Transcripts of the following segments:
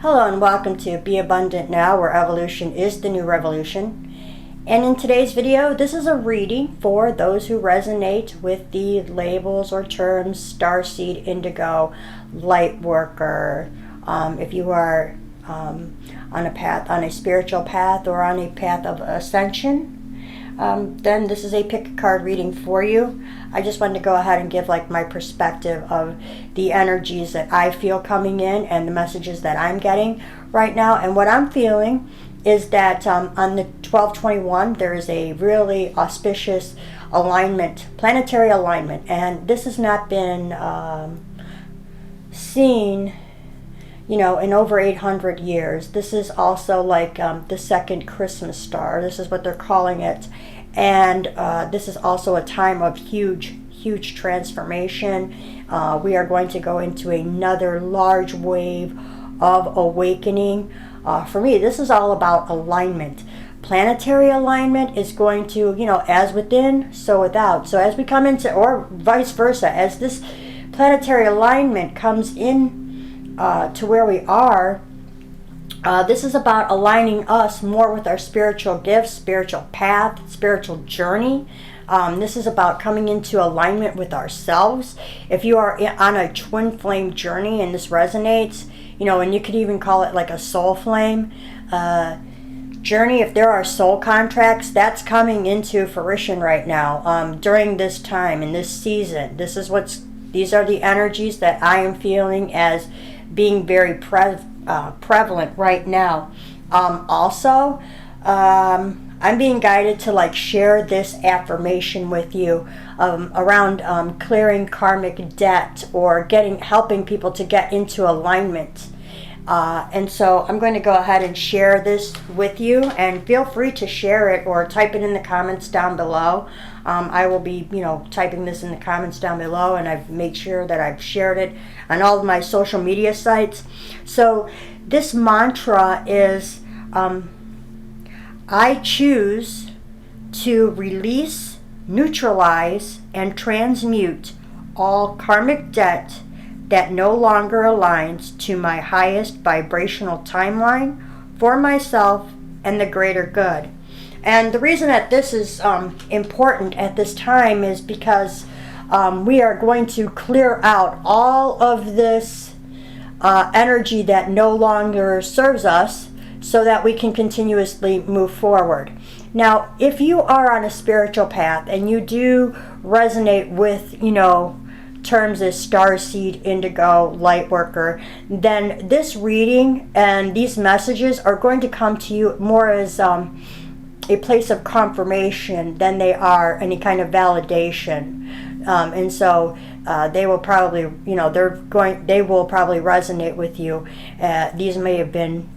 Hello and welcome to Be Abundant Now, where evolution is the new revolution. And in today's video, this is a reading for those who resonate with the labels or terms Starseed, Indigo, Lightworker. If you are on a spiritual path or on a path of ascension, then this is a pick a card reading for you. I just wanted to go ahead and give my perspective of the energies that I feel coming in and the messages that I'm getting right now. And what I'm feeling is that on the 12/21 there is a really auspicious alignment, planetary alignment, and this has not been seen in over 800 years. This is also like the second Christmas star. This is what they're calling it. And this is also a time of huge transformation. We are going to go into another large wave of awakening. For me, this is all about alignment. Planetary alignment is going to, as within, so without. So as we come into, or vice versa, as this planetary alignment comes in to where we are, this is about aligning us more with our spiritual gifts, spiritual path, spiritual journey. This is about coming into alignment with ourselves. If you are on a twin flame journey and this resonates, and you could even call it like a soul flame journey. If there are soul contracts, that's coming into fruition right now during this time, in this season. These are the energies that I am feeling as being very prevalent right now. Also, I'm being guided to share this affirmation with you around clearing karmic debt or helping people to get into alignment. And so I'm going to go ahead and share this with you, and feel free to share it or type it in the comments down below. I will be, typing this in the comments down below, and I've made sure that I've shared it on all of my social media sites. So this mantra is, I choose to release, neutralize, and transmute all karmic debt that no longer aligns to my highest vibrational timeline for myself and the greater good. And the reason that this is important at this time is because we are going to clear out all of this energy that no longer serves us, so that we can continuously move forward. Now, if you are on a spiritual path and you do resonate with, terms as Starseed, Indigo, Lightworker, then this reading and these messages are going to come to you more as a place of confirmation than they are any kind of validation. And so they will probably, they will probably resonate with you. These may have been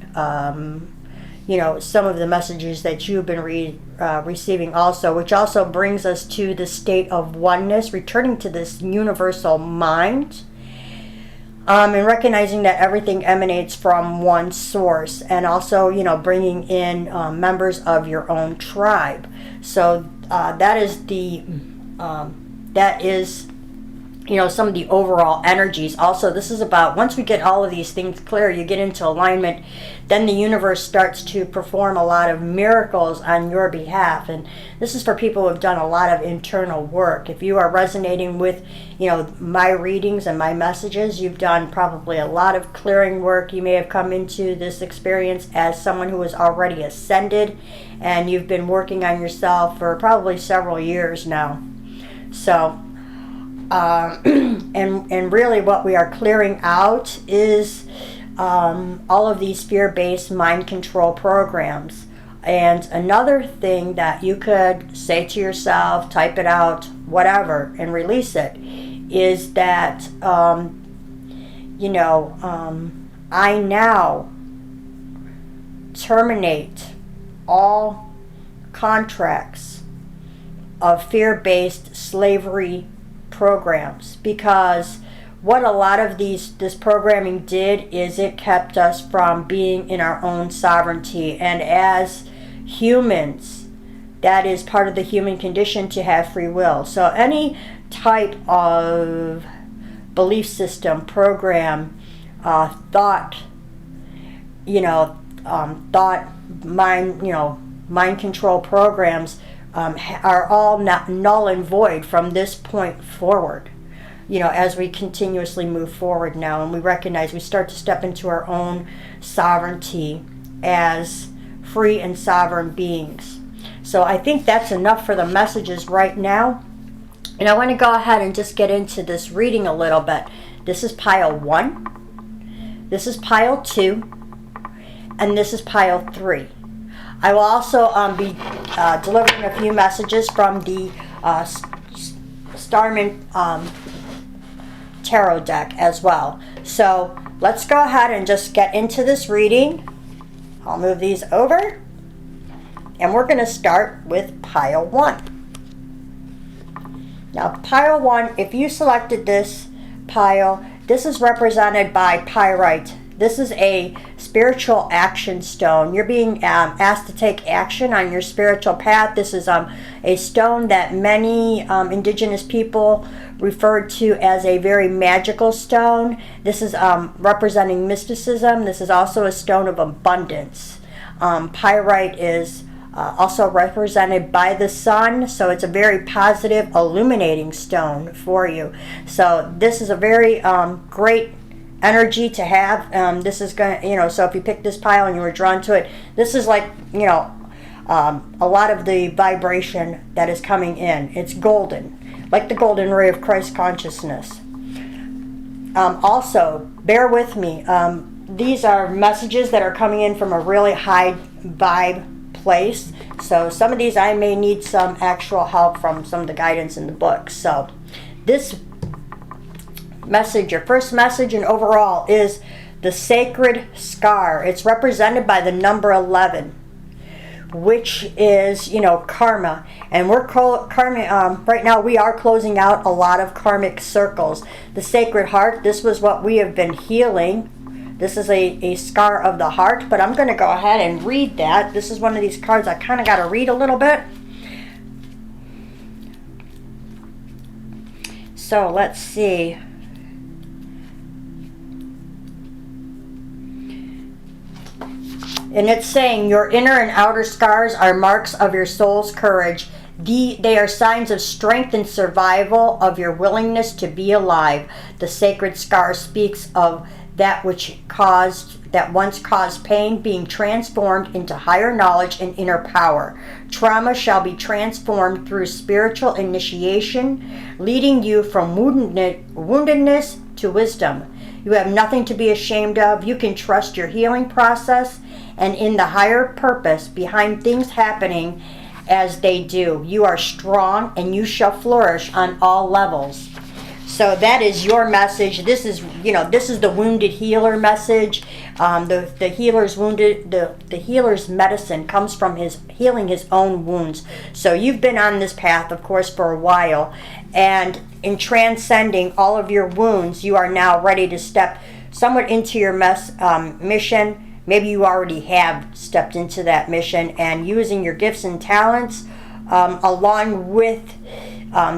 some of the messages that you've been receiving also, which also brings us to the state of oneness, returning to this universal mind, and recognizing that everything emanates from one source, and also, bringing in members of your own tribe. So that is some of the overall energies. Also, this is about, once we get all of these things clear, you get into alignment, then the universe starts to perform a lot of miracles on your behalf. And this is for people who have done a lot of internal work. If you are resonating with, my readings and my messages, you've done probably a lot of clearing work. You may have come into this experience as someone who has already ascended, and you've been working on yourself for probably several years now. So and really what we are clearing out is all of these fear-based mind control programs. And another thing that you could say to yourself, type it out, whatever, and release it, is that I now terminate all contracts of fear-based slavery programs, because what a lot of this programming did is it kept us from being in our own sovereignty. And as humans, that is part of the human condition, to have free will. So any type of belief system, program, thought thought, mind control programs are all null and void from this point forward. As we continuously move forward now, and we recognize we start to step into our own sovereignty as free and sovereign beings. So I think that's enough for the messages right now. And I want to go ahead and just get into this reading a little bit. This is pile 1. This is pile 2. And this is pile 3. I will also be delivering a few messages from the Starman tarot deck as well. So let's go ahead and just get into this reading. I'll move these over. And we're going to start with pile 1. Now, pile 1, if you selected this pile, this is represented by pyrite. This is a spiritual action stone. You're being asked to take action on your spiritual path. This is a stone that many indigenous people referred to as a very magical stone. This is representing mysticism. This is also a stone of abundance. Pyrite is also represented by the sun, so it's a very positive, illuminating stone for you. So this is a very great energy to have. This is going to, so if you pick this pile and you were drawn to it, this is like, a lot of the vibration that is coming in. It's golden, like the golden ray of Christ consciousness. Also, bear with me. These are messages that are coming in from a really high vibe place. So some of these I may need some actual help from some of the guidance in the book. So this message, your first message and overall, is the sacred scar. It's represented by the number 11, which is, karma. And we're karma, right now we are closing out a lot of karmic circles. The Sacred Heart, this was what we have been healing. This is a scar of the heart, but I'm going to go ahead and read that. This is one of these cards I kind of got to read a little bit. So let's see. And it's saying, your inner and outer scars are marks of your soul's courage. They are signs of strength and survival, of your willingness to be alive. The sacred scar speaks of that which once caused pain being transformed into higher knowledge and inner power. Trauma shall be transformed through spiritual initiation, leading you from woundedness to wisdom. You have nothing to be ashamed of. You can trust your healing process and in the higher purpose behind things happening as they do. You are strong and you shall flourish on all levels. So that is your message. This is, this is the wounded healer message. The healer's wounded, the healer's medicine comes from his healing his own wounds. So you've been on this path, of course, for a while, and in transcending all of your wounds, you are now ready to step somewhat into your mission. Maybe you already have stepped into that mission, and using your gifts and talents, along with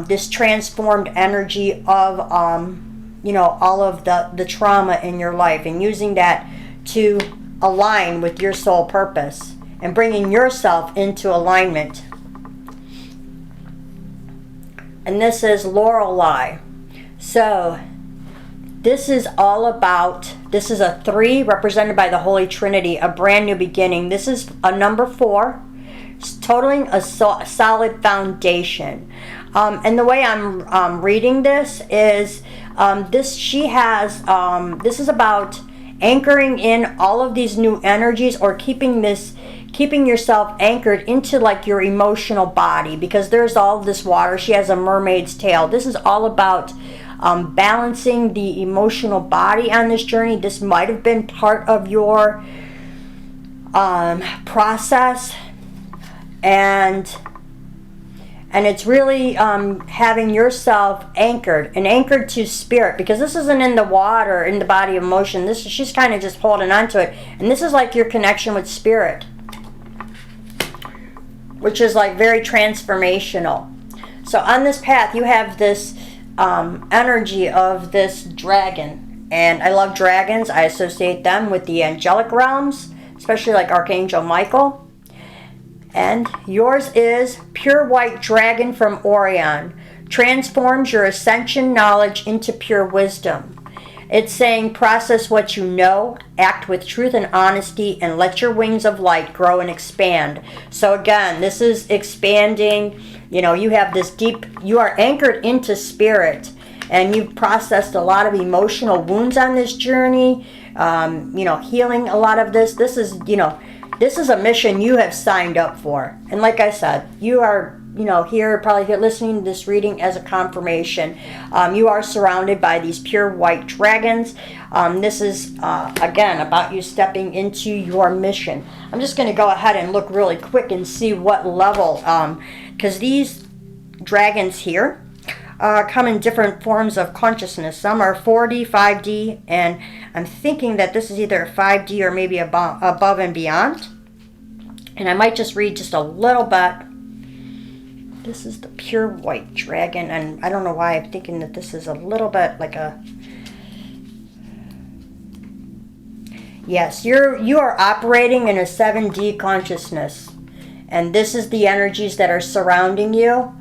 this transformed energy of all of the trauma in your life, and using that to align with your soul purpose and bringing yourself into alignment. And this is Lorelei. So this is all about, this is a 3 represented by the Holy Trinity, a brand new beginning. This is a number 4, totaling a solid foundation. And the way I'm reading this is this is about anchoring in all of these new energies, or keeping yourself anchored into like your emotional body, because there's all this water. She has a mermaid's tail. This is all about balancing the emotional body on this journey. This might have been part of your process, and it's really having yourself anchored to spirit, because this isn't in the water, in the body of motion. She's kind of just holding on to it, and this is like your connection with spirit, which is like very transformational. So on this path, you have this energy of this dragon, And I love dragons. I associate them with the angelic realms, especially like Archangel Michael. And yours is Pure White Dragon from Orion. Transforms your ascension knowledge into pure wisdom. It's saying process what you know, act with truth and honesty, and let your wings of light grow and expand. So again, this is expanding. You know, you have this deep, you are anchored into spirit, and you've processed a lot of emotional wounds on this journey, you know, healing a lot of this. This is, you know, this is a mission you have signed up for. And like I said, you are, you know, here, probably here listening to this reading as a confirmation. You are surrounded by these pure white dragons. This is, again, about you stepping into your mission. I'm just going to go ahead and look really quick and see what level, because these dragons here come in different forms of consciousness. Some are 4D, 5D, and I'm thinking that this is either 5D or maybe above and beyond. And I might just read just a little bit. This is the pure white dragon, and I don't know why I'm thinking that this is a little bit like a... Yes, you are operating in a 7D consciousness, and this is the energies that are surrounding you.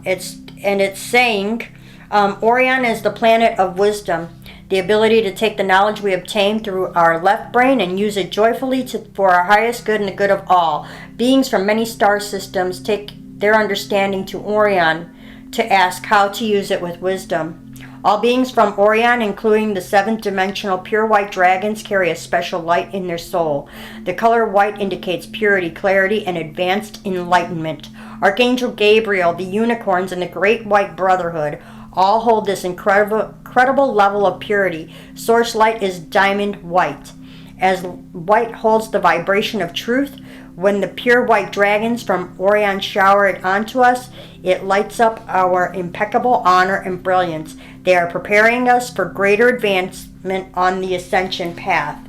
It's saying Orion is the planet of wisdom, the ability to take the knowledge we obtain through our left brain and use it joyfully for our highest good and the good of all. Beings from many star systems take their understanding to Orion to ask how to use it with wisdom. All beings from Orion, including the seventh dimensional pure white dragons, carry a special light in their soul. The color white indicates purity, clarity, and advanced enlightenment. Archangel Gabriel, the unicorns, and the Great White Brotherhood all hold this incredible level of purity. Source light is diamond white. As white holds the vibration of truth, when the pure white dragons from Orion shower it onto us, it lights up our impeccable honor and brilliance. They are preparing us for greater advancement on the ascension path.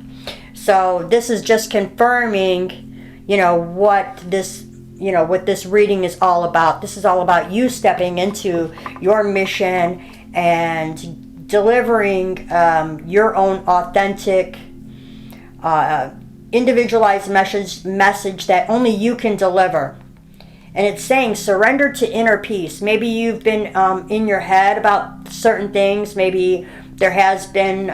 So this is just confirming, you know, what this reading is all about. This is all about you stepping into your mission and delivering your own authentic, individualized message that only you can deliver. And it's saying surrender to inner peace. Maybe you've been in your head about certain things. Maybe there has been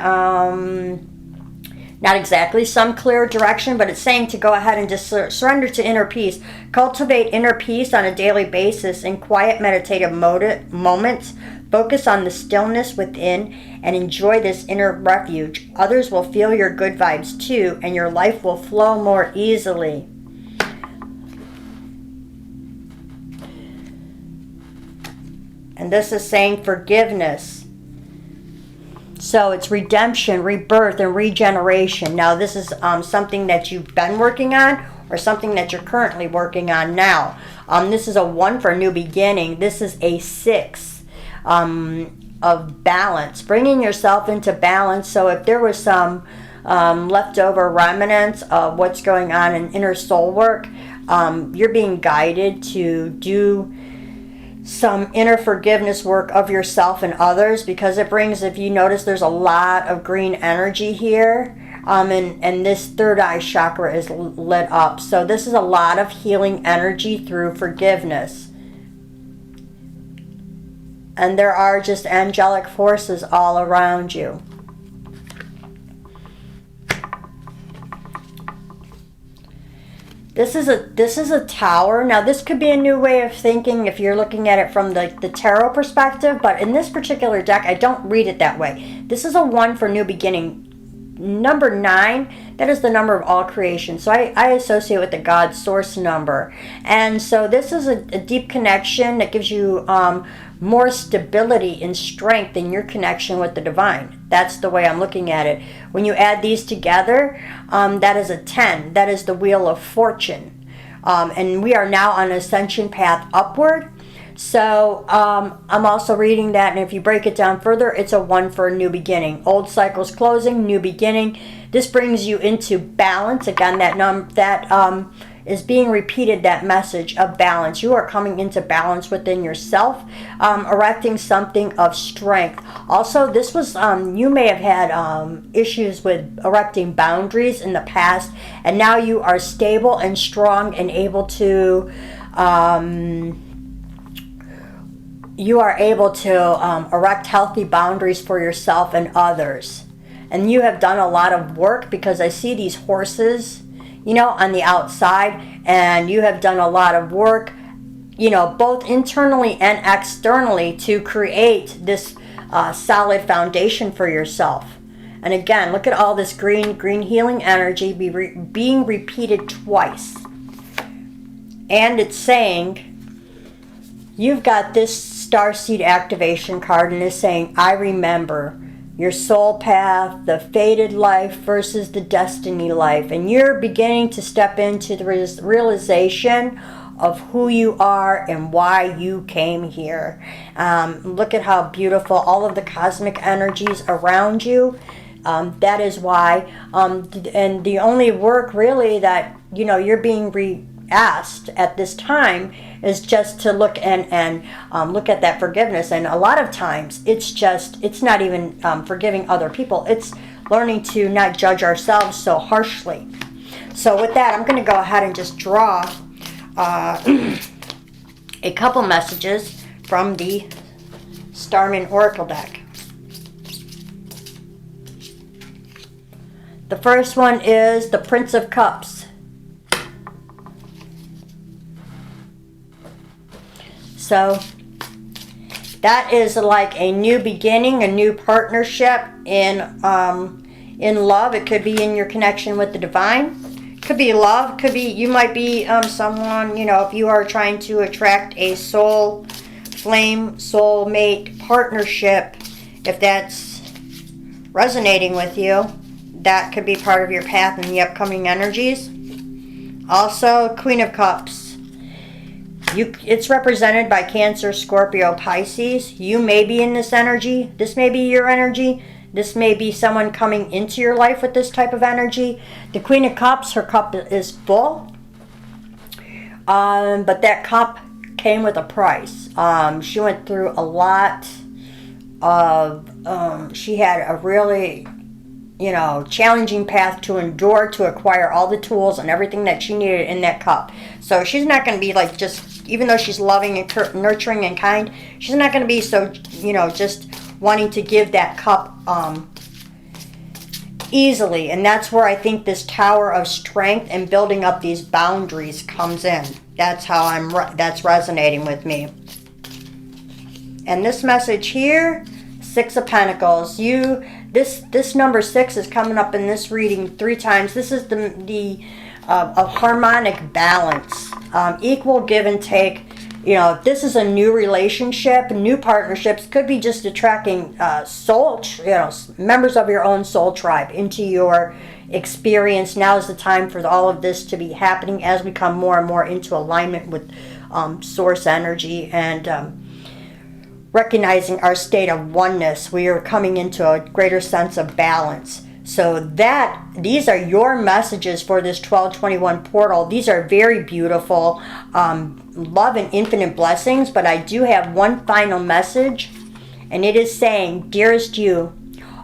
not exactly some clear direction, but it's saying to go ahead and just surrender to inner peace. Cultivate inner peace on a daily basis in quiet meditative moments. Focus on the stillness within and enjoy this inner refuge. Others will feel your good vibes too, and your life will flow more easily. And this is saying forgiveness. So it's redemption, rebirth, and regeneration. Now this is something that you've been working on or something that you're currently working on now. This is a 1 for a new beginning. This is a 6 of balance, bringing yourself into balance. So if there was some leftover remnants of what's going on in inner soul work, you're being guided to do some inner forgiveness work of yourself and others, because it brings, if you notice, there's a lot of green energy here, and this third eye chakra is lit up. So this is a lot of healing energy through forgiveness. And there are just angelic forces all around you. This is a tower. Now this could be a new way of thinking if you're looking at it from the tarot perspective, but in this particular deck, I don't read it that way. This is a 1 for new beginning. Number 9, that is the number of all creation. So I associate with the God source number. And so this is a deep connection that gives you more stability and strength in your connection with the divine. That's the way I'm looking at it. When you add these together, that is a 10. That is the wheel of fortune. And we are now on an ascension path upward. So I'm also reading that, and if you break it down further, it's a 1 for a new beginning. Old cycles closing, new beginning. This brings you into balance. Again, is being repeated that message of balance. You are coming into balance within yourself, erecting something of strength. Also, this was, you may have had issues with erecting boundaries in the past, and now you are stable and strong and able to, erect healthy boundaries for yourself and others. And you have done a lot of work, because I see these horses, on the outside, and you have done a lot of work, both internally and externally, to create this solid foundation for yourself. And again, look at all this green healing energy being repeated twice. And it's saying, you've got this Starseed activation card, and it's saying, I remember your soul path, the fated life versus the destiny life. And you're beginning to step into the realization of who you are and why you came here. Look at how beautiful all of the cosmic energies around you. That is why. And the only work really that, you're being asked at this time is just to look and look at that forgiveness. And a lot of times it's not even forgiving other people. It's learning to not judge ourselves so harshly. So with that, I'm going to go ahead and just draw a couple messages from the Starman Oracle deck. The first one is the Prince of Cups. So that is like a new beginning, a new partnership in love. It could be in your connection with the divine. Could be love. Could be, you might be someone, if you are trying to attract a soul flame, soulmate partnership, if that's resonating with you, that could be part of your path in the upcoming energies. Also, Queen of Cups. It's represented by Cancer, Scorpio, Pisces. You may be in this energy. This may be your energy. This may be someone coming into your life with this type of energy. The Queen of Cups, her cup is full. But that cup came with a price. She went through a lot of, she had a really, challenging path to endure, to acquire all the tools and everything that she needed in that cup. So she's not going to be like just, even though she's loving and nurturing and kind, she's not going to be so, just wanting to give that cup easily. And that's where I think this tower of strength and building up these boundaries comes in. That's how that's resonating with me. And this message here, Six of Pentacles. This number 6 is coming up in this reading 3 times. This is the harmonic balance, equal give and take. This is a new relationship, new partnerships. Could be just attracting soul, members of your own soul tribe into your experience. Now is the time for all of this to be happening as we come more and more into alignment with source energy and recognizing our state of oneness. We are coming into a greater sense of balance. So these are your messages for this 1221 portal. These are very beautiful, love and infinite blessings. But I do have one final message, and it is saying, dearest you,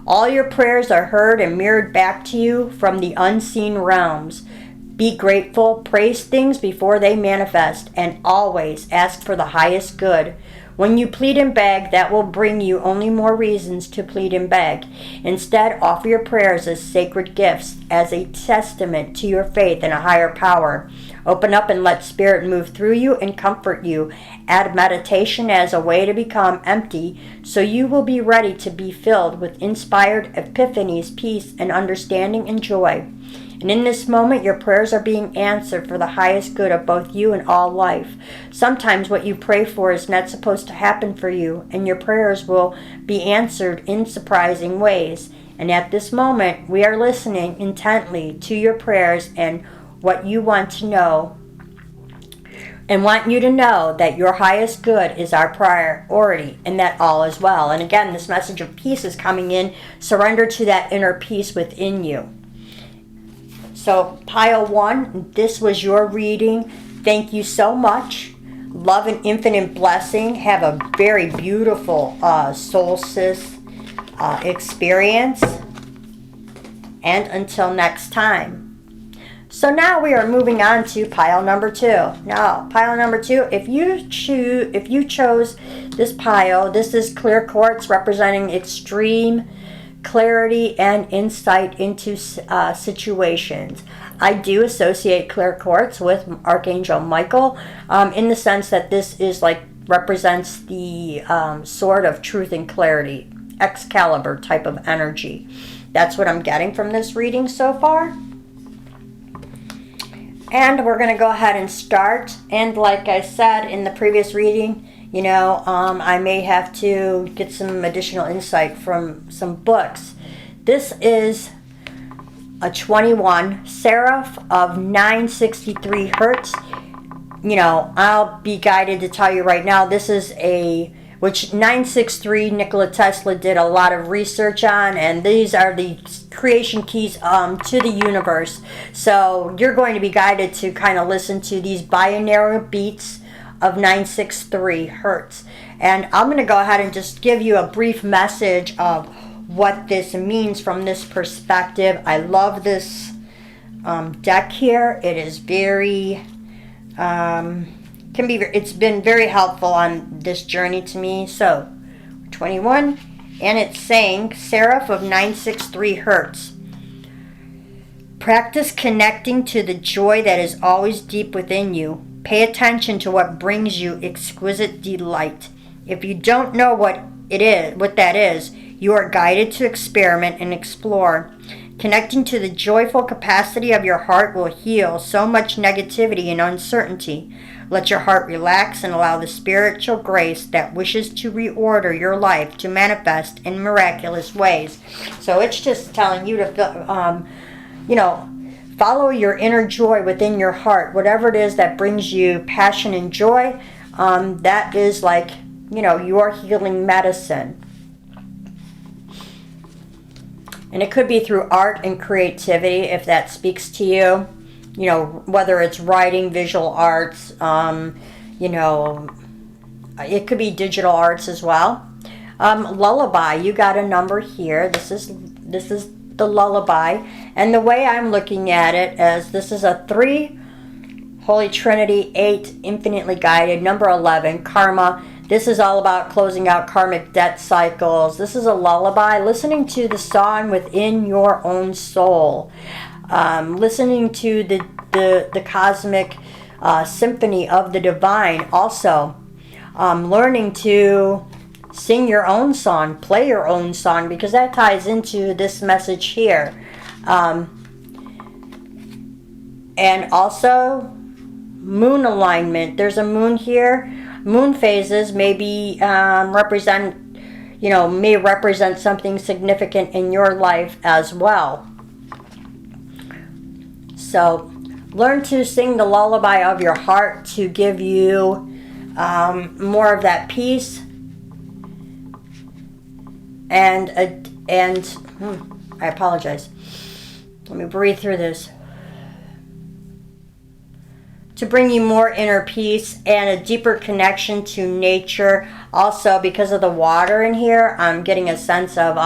all your prayers are heard and mirrored back to you from the unseen realms. Be grateful, praise things before they manifest, and always ask for the highest good. When you plead and beg, that will bring you only more reasons to plead and beg. Instead, offer your prayers as sacred gifts, as a testament to your faith in a higher power. Open up and let Spirit move through you and comfort you. Add meditation as a way to become empty, so you will be ready to be filled with inspired epiphanies, peace, and understanding and joy. And in this moment, your prayers are being answered for the highest good of both you and all life. Sometimes what you pray for is not supposed to happen for you, and your prayers will be answered in surprising ways. And at this moment, we are listening intently to your prayers and what you want to know, and want you to know that your highest good is our priority and that all is well. And again, this message of peace is coming in. Surrender to that inner peace within you. So pile 1, this was your reading. Thank you so much. Love and infinite blessing. Have a very beautiful solstice experience. And until next time. So now we are moving on to pile number 2. Now, pile number 2, if you chose this pile, this is clear quartz representing extreme clarity and insight into situations. I do associate clear quartz with Archangel Michael in the sense that this is like represents the sword of truth and clarity, Excalibur type of energy. That's what I'm getting from this reading so far. And we're going to go ahead and start. And like I said in the previous reading, you know, I may have to get some additional insight from some books. This is a 21 Seraph of 963 hertz. You know, I'll be guided to tell you right now, this is which 963 Nikola Tesla did a lot of research on, and these are the creation keys to the universe. So you're going to be guided to kind of listen to these binary beats of 963 hertz. And I'm going to go ahead and just give you a brief message of what this means from this perspective. I love this deck here. It is very it's been very helpful on this journey to me. So 21, and it's saying Seraph of 963 hertz. Practice connecting to the joy that is always deep within you. Pay attention to what brings you exquisite delight. If you don't know what that is, you are guided to experiment and explore. Connecting to the joyful capacity of your heart will heal so much negativity and uncertainty. Let your heart relax and allow the spiritual grace that wishes to reorder your life to manifest in miraculous ways. So it's just telling you to, follow your inner joy within your heart. Whatever it is that brings you passion and joy, that is like, your healing medicine. And it could be through art and creativity if that speaks to you. Whether it's writing, visual arts, it could be digital arts as well. Lullaby, you got a number here. This is the lullaby. And the way I'm looking at it is this is a 3, Holy Trinity, 8, infinitely guided, number 11, karma. This is all about closing out karmic debt cycles. This is a lullaby, listening to the song within your own soul. Listening to the cosmic symphony of the divine. Also, learning to sing your own song, play your own song, because that ties into this message here. And also, moon alignment. There's a moon here. Moon phases may represent something significant in your life as well. So learn to sing the lullaby of your heart to give you more of that peace and I apologize. Let me breathe through this. To bring you more inner peace and a deeper connection to nature. Also, because of the water in here, I'm getting a sense of,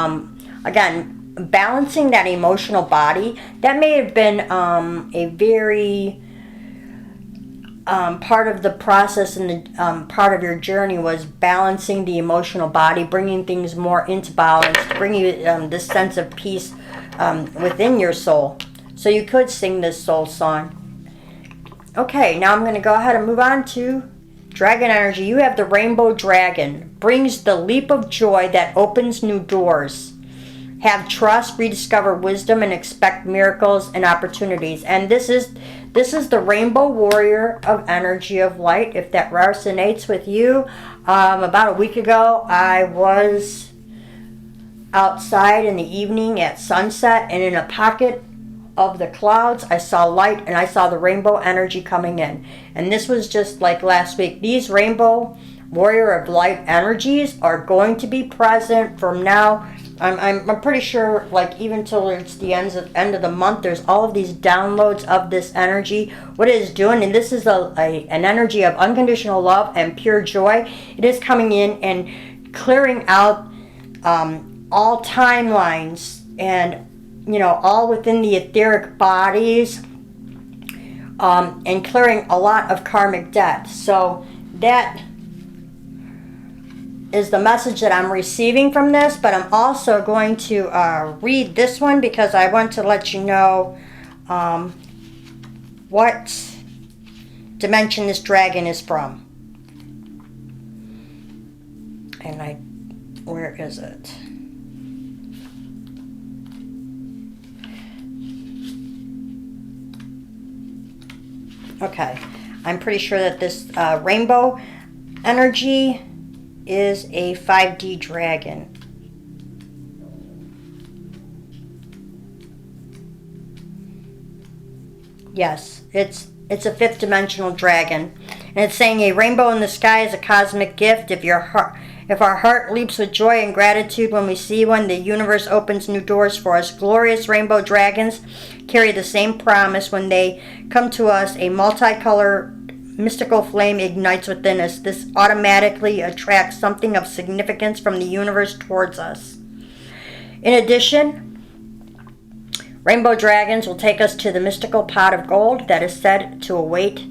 again, balancing that emotional body. That may have been a very part of the process and the part of your journey was balancing the emotional body, bringing things more into balance, bringing you this sense of peace within your soul. So you could sing this soul song. Okay, now I'm going to go ahead and move on to dragon energy. You have the rainbow dragon. Brings the leap of joy that opens new doors. Have trust, rediscover wisdom, and expect miracles and opportunities. And this is the rainbow warrior of energy of light. If that resonates with you, about a week ago, I was outside in the evening at sunset, and in a pocket of the clouds, I saw light and I saw the rainbow energy coming in. And this was just like last week. These rainbow warrior of light energies are going to be present from now I'm pretty sure, like, even till it's the end of the month, there's all of these downloads of this energy. What it is doing, and this is an energy of unconditional love and pure joy. It is coming in and clearing out all timelines and, you know, all within the etheric bodies, and clearing a lot of karmic debt. So that is the message that I'm receiving from this, but I'm also going to read this one because I want to let you know what dimension this dragon is from. And where is it? Okay, I'm pretty sure that this rainbow energy is a 5D dragon. Yes, it's a fifth dimensional dragon. And it's saying a rainbow in the sky is a cosmic gift. If our heart leaps with joy and gratitude when we see one, the universe opens new doors for us. Glorious rainbow dragons carry the same promise. When they come to us, a multicolored mystical flame ignites within us. This automatically attracts something of significance from the universe towards us. In addition, rainbow dragons will take us to the mystical pot of gold that is said to await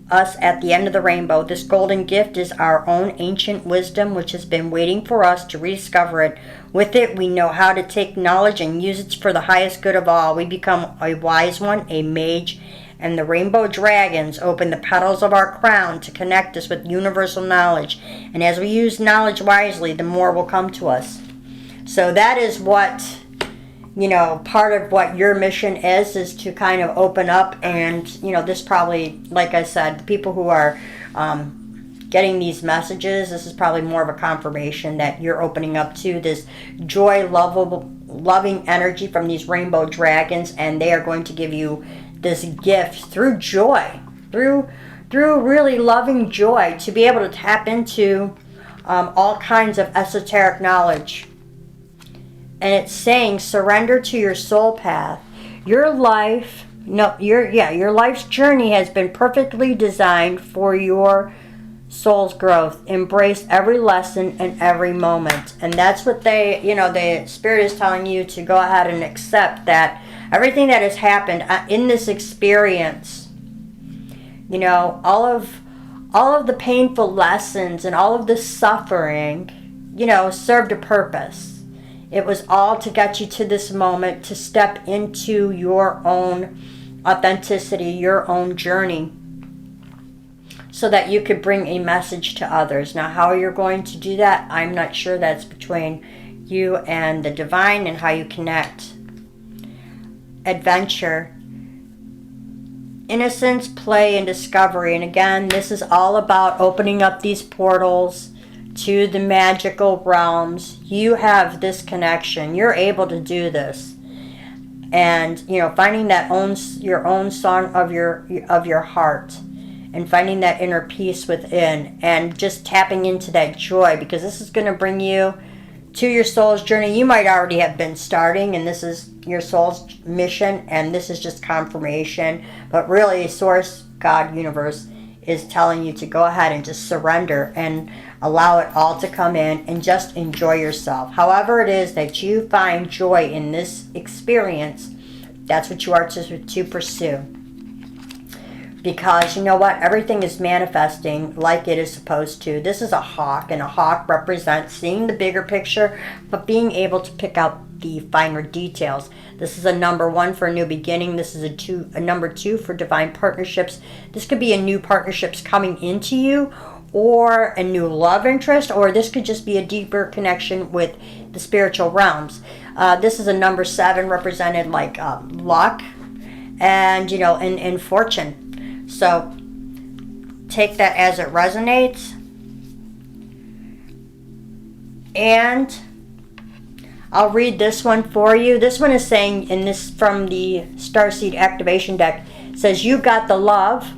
us at the end of the rainbow. This golden gift is our own ancient wisdom, which has been waiting for us to rediscover it. With it, we know how to take knowledge and use it for the highest good of all. We become a wise one, a mage, and the rainbow dragons open the petals of our crown to connect us with universal knowledge. And as we use knowledge wisely, the more will come to us. So that is what, you know, part of what your mission is to kind of open up. And, you know, this probably, like I said, the people who are getting these messages, this is probably more of a confirmation that you're opening up to this joy, loving energy from these rainbow dragons, and they are going to give you this gift through joy, through really loving joy, to be able to tap into all kinds of esoteric knowledge. And it's saying surrender to your soul path. Your life's journey has been perfectly designed for your soul's growth. Embrace every lesson and every moment. And that's what the Spirit is telling you, to go ahead and accept that everything that has happened in this experience, you know, all of the painful lessons and all of the suffering, you know, served a purpose. It was all to get you to this moment, to step into your own authenticity, your own journey, so that you could bring a message to others. Now, how you're going to do that, I'm not sure. That's between you and the divine and how you connect. Adventure, innocence, play, and discovery. And again, this is all about opening up these portals to the magical realms. You have this connection. You're able to do this. And, you know, finding that your own song of your heart, and finding that inner peace within, and just tapping into that joy, because this is going to bring you to your soul's journey. You might already have been starting, and this is your soul's mission, and this is just confirmation. But really, Source, God, Universe is telling you to go ahead and just surrender and allow it all to come in and just enjoy yourself. However it is that you find joy in this experience, that's what you are to pursue. Because you know what? Everything is manifesting like it is supposed to. This is a hawk, and a hawk represents seeing the bigger picture, but being able to pick out the finer details. This is a number 1 for a new beginning. This is a number 2 for divine partnerships. This could be a new partnerships coming into you, or a new love interest, or this could just be a deeper connection with the spiritual realms. This is a number 7, represented like luck and, you know, and fortune. So take that as it resonates. And I'll read this one for you. This one is saying, in this from the Starseed activation deck, it says, you got the love,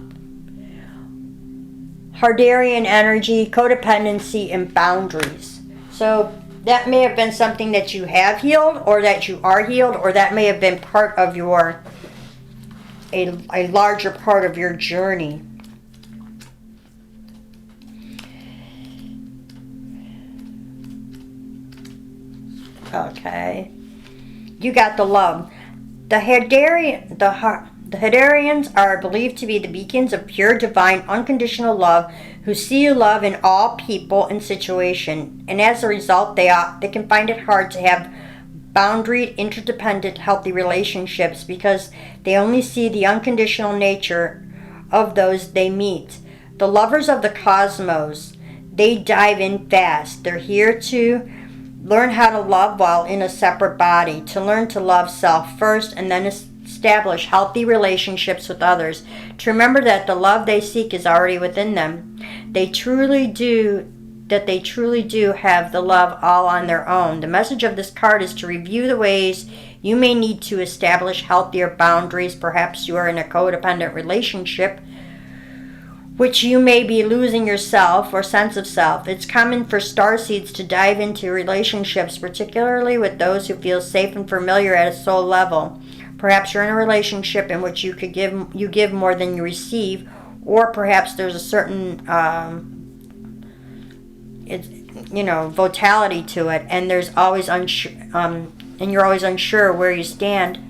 Hardarian energy, codependency, and boundaries. So that may have been something that you have healed, or that you are healed, or that may have been part of your, a larger part of your journey. Okay. You got the love. The Hadarians are believed to be the beacons of pure, divine, unconditional love, who see love in all people and situation, and as a result, they can find it hard to have boundaried, interdependent, healthy relationships because they only see the unconditional nature of those they meet. The lovers of the cosmos, they dive in fast. They're here to learn how to love while in a separate body, to learn to love self first and then establish healthy relationships with others, to remember that the love they seek is already within them. They truly do have the love all on their own. The message of this card is to review the ways you may need to establish healthier boundaries. Perhaps you are in a codependent relationship which you may be losing yourself or sense of self. It's common for starseeds to dive into relationships, particularly with those who feel safe and familiar at a soul level. Perhaps you're in a relationship in which you give more than you receive, or perhaps there's a certain vitality to it, and there's always and you're always unsure where you stand.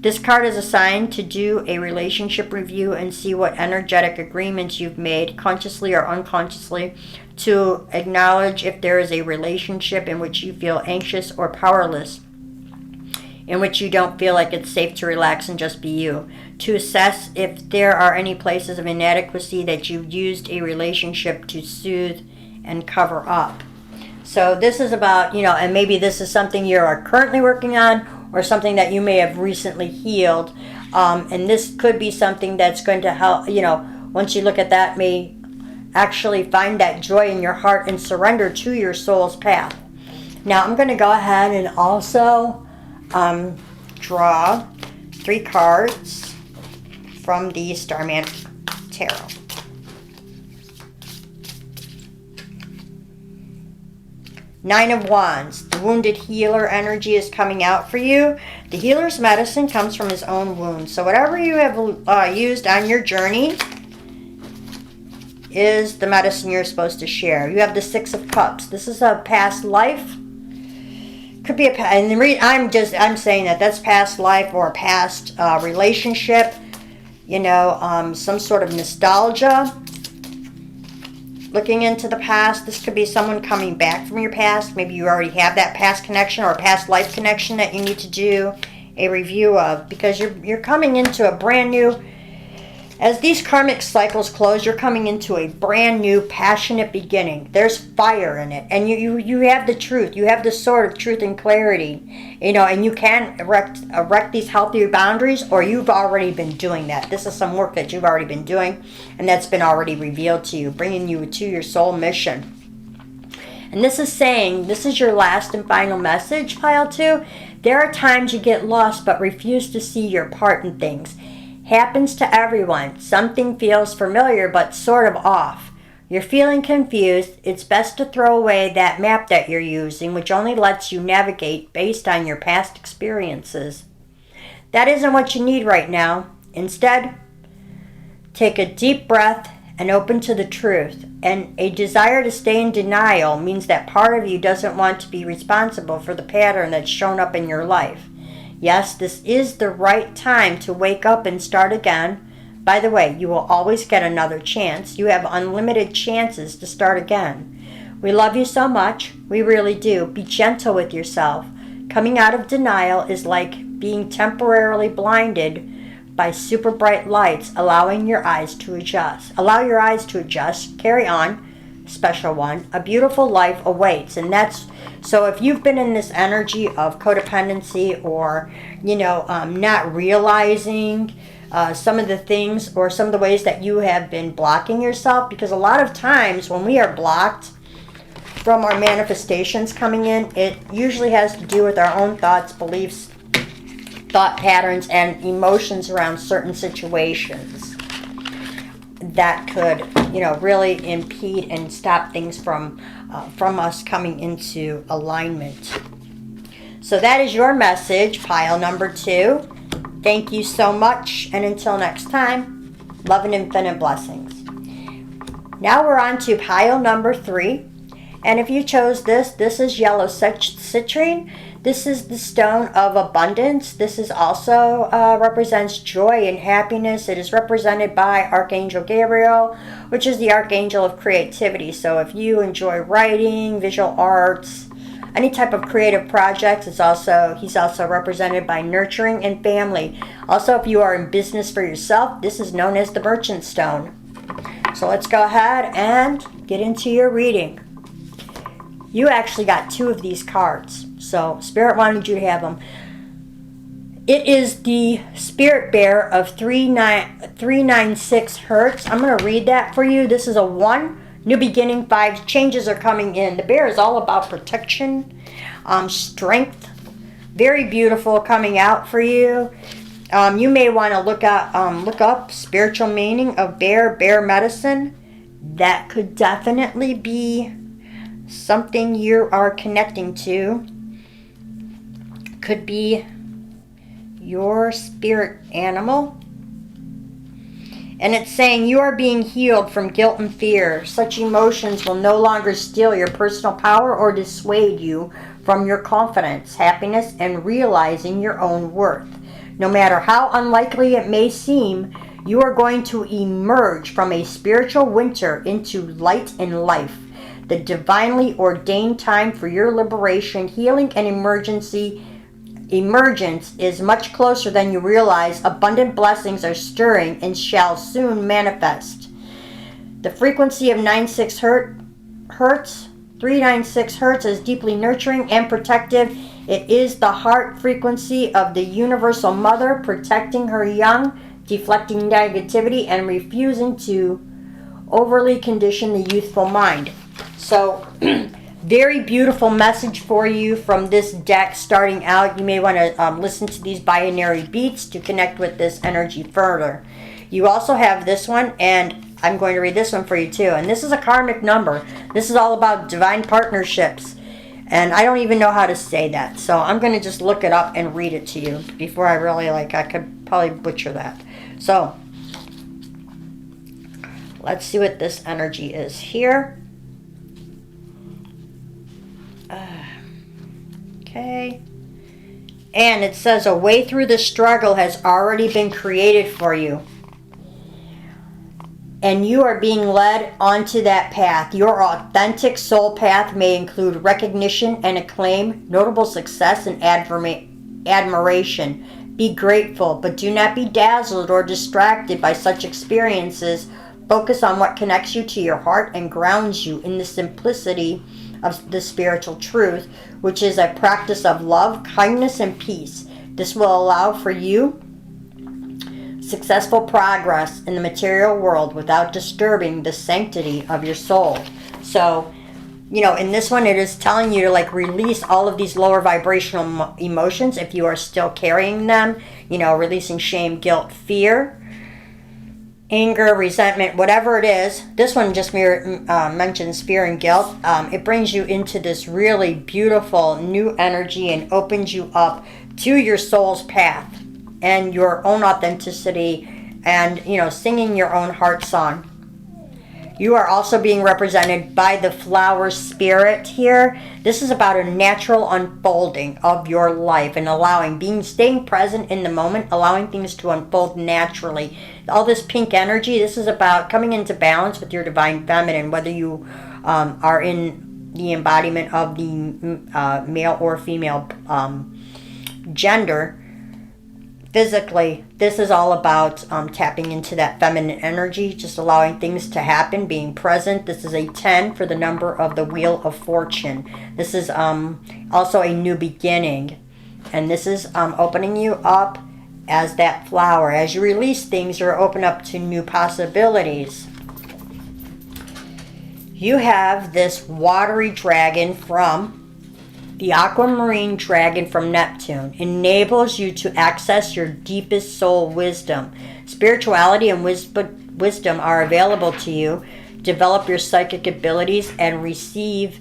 This card is assigned to do a relationship review and see what energetic agreements you've made, consciously or unconsciously, to acknowledge if there is a relationship in which you feel anxious or powerless, in which you don't feel like it's safe to relax and just be you, to assess if there are any places of inadequacy that you've used a relationship to soothe and cover up. So this is about, and maybe this is something you are currently working on, or something that you may have recently healed. And this could be something that's going to help, once you look at that, may actually find that joy in your heart and surrender to your soul's path. Now I'm going to go ahead and also draw 3 cards from the Starman Tarot. Nine of Wands. The wounded healer energy is coming out for you. The healer's medicine comes from his own wounds. So whatever you have used on your journey is the medicine you're supposed to share. You have the 6 of Cups. This is a past life. Could be I'm saying that's past life or a past relationship. Some sort of nostalgia. Looking into the past, this could be someone coming back from your past. Maybe you already have that past connection or a past life connection that you need to do a review of, because you're coming into a brand new, as these karmic cycles close, you're coming into a brand new passionate beginning. There's fire in it, and you have the truth. You have the sword of truth and clarity, and you can erect these healthier boundaries, or you've already been doing that. This is some work that you've already been doing, and that's been already revealed to you, bringing you to your soul mission. And this is your last and final message, Pile 2. There are times you get lost but refuse to see your part in things. Happens to everyone. Something feels familiar but sort of off. You're feeling confused. It's best to throw away that map that you're using, which only lets you navigate based on your past experiences. That isn't what you need right now. Instead, take a deep breath and open to the truth. And a desire to stay in denial means that part of you doesn't want to be responsible for the pattern that's shown up in your life. Yes, this is the right time to wake up and start again. By the way, you will always get another chance. You have unlimited chances to start again. We love you so much. We really do. Be gentle with yourself. Coming out of denial is like being temporarily blinded by super bright lights, allowing your eyes to adjust. Allow your eyes to adjust. Carry on. Special one. A beautiful life awaits. And that's so if you've been in this energy of codependency, or not realizing some of the things or some of the ways that you have been blocking yourself, because a lot of times when we are blocked from our manifestations coming in, it usually has to do with our own thoughts, beliefs, thought patterns, and emotions around certain situations. that could, really impede and stop things from us coming into alignment. So that is your message, pile number 2. Thank you so much, and until next time, love and infinite blessings. Now we're on to pile number 3, and if you chose this is yellow citrine. This is the stone of abundance. This is also represents joy and happiness. It is represented by Archangel Gabriel, which is the archangel of creativity. So if you enjoy writing, visual arts, any type of creative projects, he's also represented by nurturing and family. Also, if you are in business for yourself, this is known as the merchant stone. So let's go ahead and get into your reading. You actually got 2 of these cards, so Spirit wanted you to have them. It is the Spirit Bear of 396 Hertz. I'm going to read that for you. This is a 1. New beginning, 5 changes are coming in. The bear is all about protection, strength. Very beautiful coming out for you. You may want to look up spiritual meaning of bear medicine. That could definitely be something you are connecting to. Could be your spirit animal. And it's saying you are being healed from guilt and fear. Such emotions will no longer steal your personal power or dissuade you from your confidence, happiness, and realizing your own worth. No matter how unlikely it may seem, you are going to emerge from a spiritual winter into light and life. The divinely ordained time for your liberation, healing, and emergence is much closer than you realize. Abundant blessings are stirring and shall soon manifest. The frequency of 96 hertz, 396 hertz is deeply nurturing and protective. It is the heart frequency of the universal mother, protecting her young, deflecting negativity, and refusing to overly condition the youthful mind. So, very beautiful message for you from this deck starting out. You may want to listen to these binary beats to connect with this energy further. You also have this one, and I'm going to read this one for you too. And this is a karmic number. This is all about divine partnerships. And I don't even know how to say that. So I'm going to just look it up and read it to you before I really, I could probably butcher that. So, let's see what this energy is here. Okay. And it says a way through the struggle has already been created for you. And you are being led onto that path. Your authentic soul path may include recognition and acclaim, notable success, and admiration. Be grateful, but do not be dazzled or distracted by such experiences. Focus on what connects you to your heart and grounds you in the simplicity of the spiritual truth, which is a practice of love, kindness, and peace. This will allow for you successful progress in the material world without disturbing the sanctity of your soul. So, in this one, it is telling you to release all of these lower vibrational emotions if you are still carrying them, releasing shame, guilt, fear, anger, resentment, whatever it is. This one just mentions fear and guilt. It brings you into this really beautiful new energy and opens you up to your soul's path and your own authenticity and, singing your own heart song. You are also being represented by the flower spirit here. This is about a natural unfolding of your life and staying present in the moment, allowing things to unfold naturally. All this pink energy, this is about coming into balance with your divine feminine, whether you are in the embodiment of the male or female gender. Physically, this is all about tapping into that feminine energy, just allowing things to happen, being present. This is a 10 for the number of the Wheel of Fortune. This is also a new beginning. And this is opening you up as that flower. As you release things, you're open up to new possibilities. You have this watery dragon from the aquamarine dragon from Neptune. Enables you to access your deepest soul wisdom. Spirituality and wisdom are available to you. Develop your psychic abilities and receive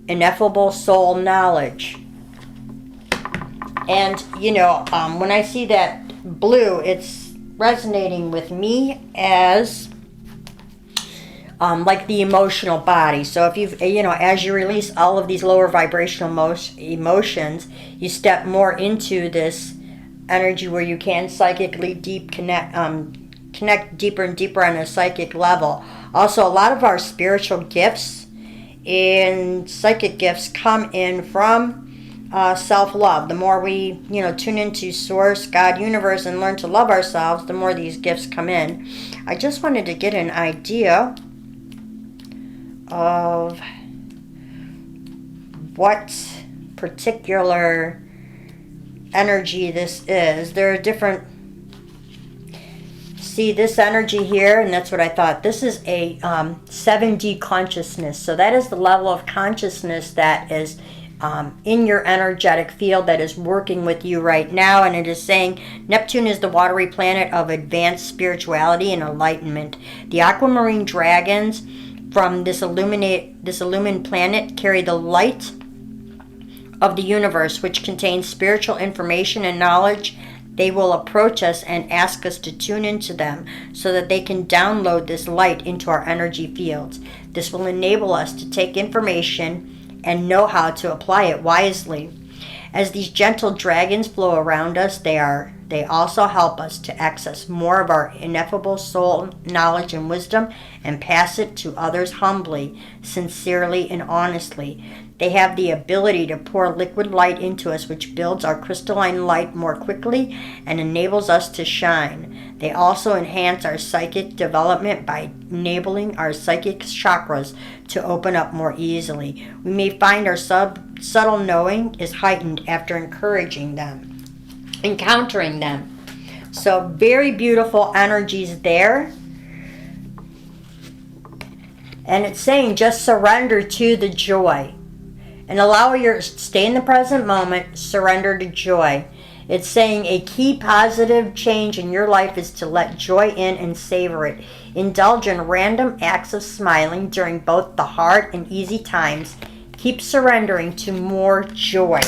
ineffable soul knowledge. And, you know, when I see that blue, it's resonating with me as like the emotional body. So if you've, you know, as you release all of these lower vibrational emotions, you step more into this energy where you can psychically connect deeper and deeper on a psychic level. Also, a lot of our spiritual gifts and psychic gifts come in from self-love. The more we, you know, tune into Source, God, Universe, and learn to love ourselves, the more these gifts come in. I just wanted to get an idea of what particular energy this is. There are different, see this energy here, and that's what I thought. This is a 7D consciousness. So that is the level of consciousness that is in your energetic field that is working with you right now. And it is saying Neptune is the watery planet of advanced spirituality and enlightenment. The aquamarine dragons from this illumined planet carry the light of the universe, which contains spiritual information and knowledge. They will approach us and ask us to tune into them so that they can download this light into our energy fields. This will enable us to take information and know how to apply it wisely. As these gentle dragons flow around us, they also help us to access more of our ineffable soul knowledge and wisdom and pass it to others humbly, sincerely, and honestly. They have the ability to pour liquid light into us, which builds our crystalline light more quickly and enables us to shine. They also enhance our psychic development by enabling our psychic chakras to open up more easily. We may find our subtle knowing is heightened after encountering them. So very beautiful energies there. And it's saying just surrender to the joy. And stay in the present moment, surrender to joy. It's saying a key positive change in your life is to let joy in and savor it. Indulge in random acts of smiling during both the hard and easy times. Keep surrendering to more joy.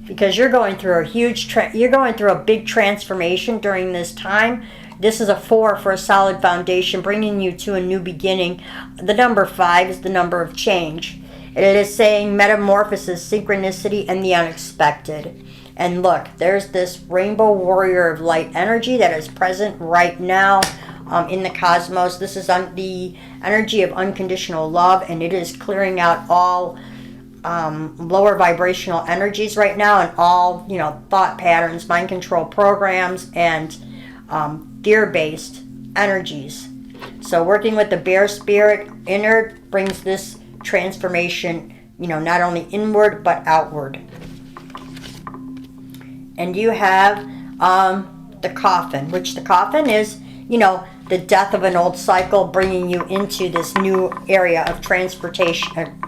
Because you're going through a big transformation during this time. This is a 4 for a solid foundation, bringing you to a new beginning. The number 5 is the number of change. It is saying metamorphosis, synchronicity, and the unexpected. And look, there's this rainbow warrior of light energy that is present right now in the cosmos. This is the energy of unconditional love, and it is clearing out all lower vibrational energies right now, and all, you know, thought patterns, mind control programs, and fear-based energies. So working with the bear spirit inner brings this transformation, you know, not only inward but outward. And you have the coffin, which the coffin is, you know, the death of an old cycle, bringing you into this new area of transformation.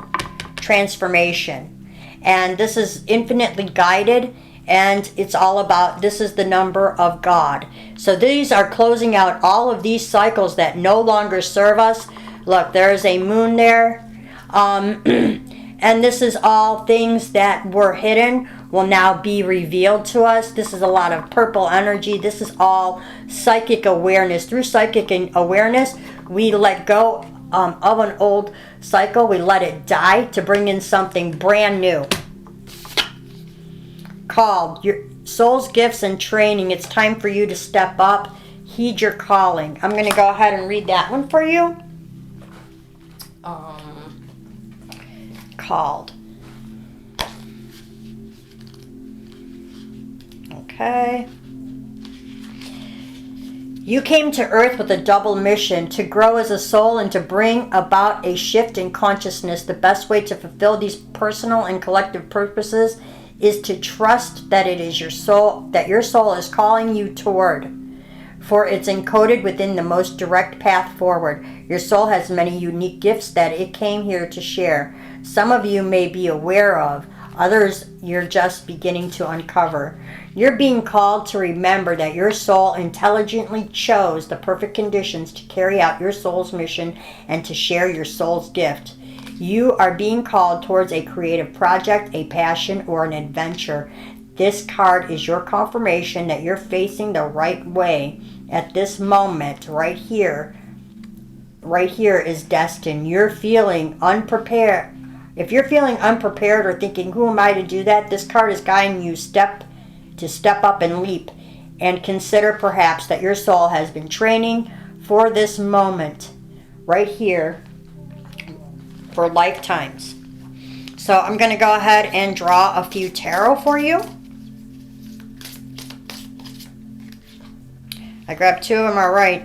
And this is infinitely guided, and it's all about, this is the number of God. So these are closing out all of these cycles that no longer serve us. Look, there is a moon there. And this is all things that were hidden will now be revealed to us. This is a lot of purple energy. This is all psychic awareness. Through psychic awareness, we let go of an old cycle. We let it die to bring in something brand new. Called your soul's gifts and training. It's time for you to step up. Heed your calling. I'm going to go ahead and read that one for you. Called. Okay. You came to Earth with a double mission, to grow as a soul and to bring about a shift in consciousness. The best way to fulfill these personal and collective purposes is to trust that it is your soul, that your soul is calling you toward, for it's encoded within the most direct path forward. Your soul has many unique gifts that it came here to share. Some of you may be aware of Others you're just beginning to uncover. You're being called to remember that your soul intelligently chose the perfect conditions to carry out your soul's mission and to share your soul's gift. You are being called towards a creative project, a passion, or an adventure. This card is your confirmation that you're facing the right way at this moment. Right here is destined. You're feeling unprepared. If you're feeling unprepared or thinking, who am I to do that? This card is guiding you to step up and leap, and consider perhaps that your soul has been training for this moment right here for lifetimes. So I'm going to go ahead and draw a few tarot for you. I grabbed two of them. All right.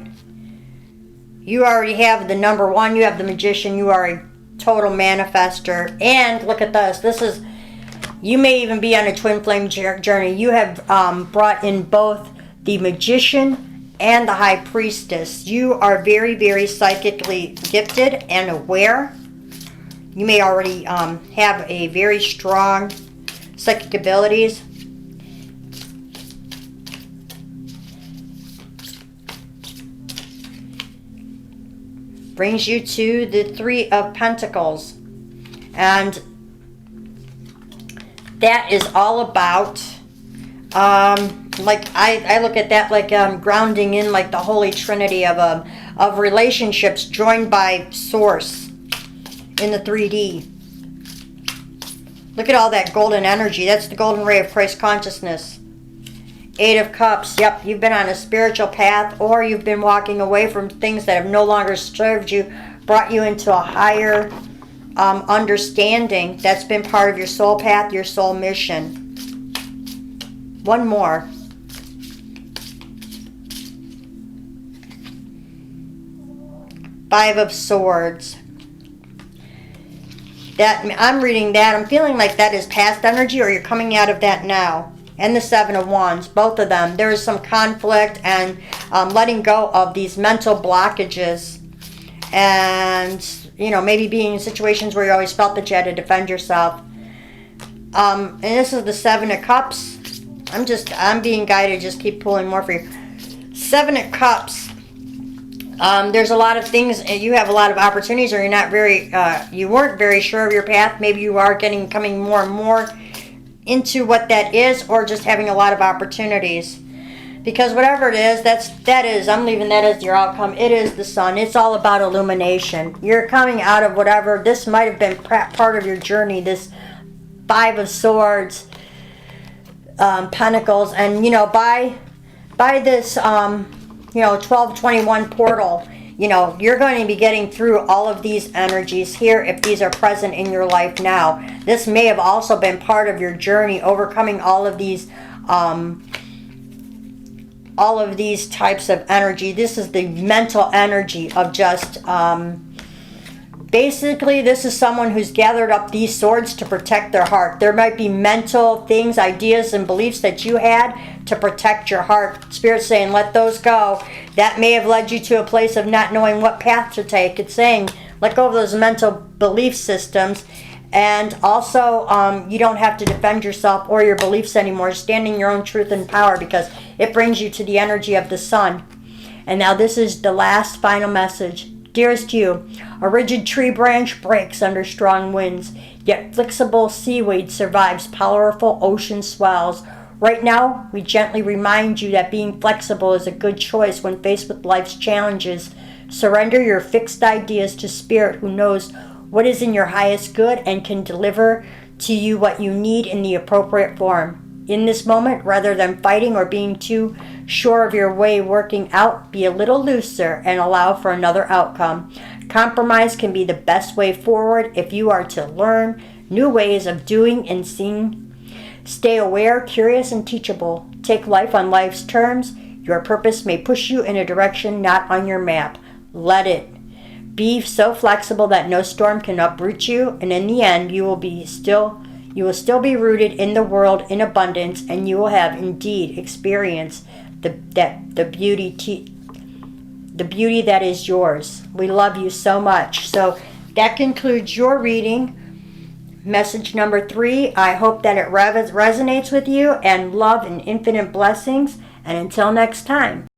You already have the number one. You have the Magician. You are a total manifester. And look at this. This is, you may even be on a twin flame journey. You have brought in both the Magician and the High Priestess. You are very, very psychically gifted and aware. You may already have a very strong psychic abilities. Brings you to the Three of Pentacles. And that is all about, like I look at that like grounding in like the Holy Trinity of relationships joined by Source in the 3D. Look at all that golden energy. That's the golden ray of Christ consciousness. Eight of Cups. Yep, you've been on a spiritual path, or you've been walking away from things that have no longer served you, brought you into a higher understanding. That's been part of your soul path, your soul mission. One more. Five of Swords. That, I'm reading that. I'm feeling like that is past energy, or you're coming out of that now. And the Seven of Wands, both of them. There is some conflict and letting go of these mental blockages. And, you know, maybe being in situations where you always felt that you had to defend yourself. And this is the Seven of Cups. I'm being guided. Just keep pulling more for you. Seven of Cups. There's a lot of things. You have a lot of opportunities, or you're not very, you weren't very sure of your path. Maybe you are coming more and more into what that is, or just having a lot of opportunities, because whatever it is, that is, I'm leaving that as your outcome. It is the Sun. It's all about illumination. You're coming out of whatever. This might have been part of your journey, this Five of Swords, Pentacles, and you know, by this 1221 portal, you know, you're going to be getting through all of these energies here if these are present in your life now. This may have also been part of your journey, overcoming all of these types of energy. This is the mental energy of just, basically this is someone who's gathered up these swords to protect their heart. There might be mental things, ideas, and beliefs that you had to protect your heart. Spirit's saying, let those go. That may have led you to a place of not knowing what path to take. It's saying, let go of those mental belief systems. And also, you don't have to defend yourself or your beliefs anymore. Stand in your own truth and power, because it brings you to the energy of the Sun. And now this is the last final message. Dearest you, a rigid tree branch breaks under strong winds, yet flexible seaweed survives powerful ocean swells. Right now, we gently remind you that being flexible is a good choice when faced with life's challenges. Surrender your fixed ideas to Spirit, who knows what is in your highest good and can deliver to you what you need in the appropriate form. In this moment, rather than fighting or being too sure of your way working out, be a little looser and allow for another outcome. Compromise can be the best way forward if you are to learn new ways of doing and seeing. Stay aware, curious, and teachable. Take life on life's terms. Your purpose may push you in a direction not on your map. Let it. Be so flexible that no storm can uproot you, and in the end, you will still be rooted in the world in abundance, and you will have indeed experienced the beauty that is yours. We love you so much. So that concludes your reading. Message number 3, I hope that it resonates with you, and love and infinite blessings. And until next time.